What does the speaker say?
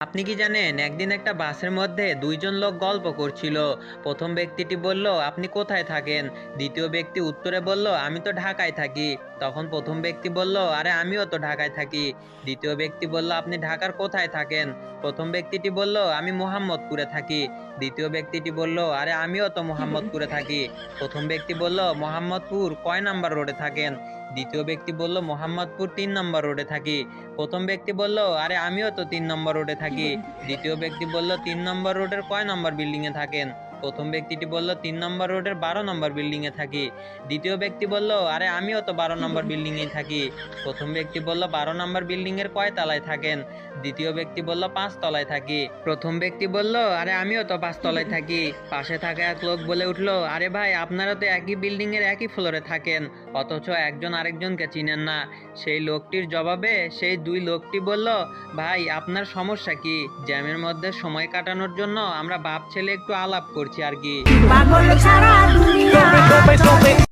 আপনি কি জানেন একদিন একটা বাসের মধ্যে দুইজন লোক গল্প করছিল। প্রথম ব্যক্তিটি বলল, আপনি কোথায় থাকেন? দ্বিতীয় ব্যক্তি উত্তরে বলল, আমি তো ঢাকায় থাকি। তখন প্রথম ব্যক্তি বলল, আরে আমিও তো ঢাকায় থাকি। দ্বিতীয় ব্যক্তি বলল, আপনি ঢাকার কোথায় থাকেন? প্রথম ব্যক্তিটি বলল, আমি মোহাম্মদপুরে থাকি। দ্বিতীয় ব্যক্তিটি বলল, আরে আমিও তো মোহাম্মদপুরে থাকি। প্রথম ব্যক্তি বলল, মোহাম্মদপুর কয় নাম্বার রোডে থাকেন? দ্বিতীয় ব্যক্তি বলল, মোহাম্মদপুর 3 নম্বর রোডে থাকি। প্রথম ব্যক্তি বলল, আরে আমিও তো 3 নম্বর রোডে থাকি। দ্বিতীয় ব্যক্তি বলল, 3 নম্বর রোডের কয় নম্বর বিল্ডিং এ থাকেন? প্রথম ব্যক্তিটি বলল, 3 নম্বর রোডের 12 নম্বর বিল্ডিং এ থাকি। দ্বিতীয় ব্যক্তি বলল, আরে আমিও তো 12 নম্বর বিল্ডিং এ থাকি। প্রথম ব্যক্তি বলল, 12 নম্বর বিল্ডিং এর কয় তলায় থাকেন? দ্বিতীয় ব্যক্তি বলল, 5 তলায় থাকি। প্রথম ব্যক্তি বলল, আরে আমিও তো 5 তলায় থাকি। পাশে থাকা এক লোক বলে উঠলো, আরে ভাই, আপনারা তো একই বিল্ডিং এর একই ফ্লোরে থাকেন, অথচ একজন আরেকজনকে চিনেন না। সেই লোকটির জবাবে সেই দুই লোকটি বলল, ভাই, আপনার সমস্যা কি? জ্যামের মধ্যে সময় কাটানোর জন্য আমরা বাপ ছেলে একটু আলাপ করছি আর কি। পাগল ছাড়া দুনিয়া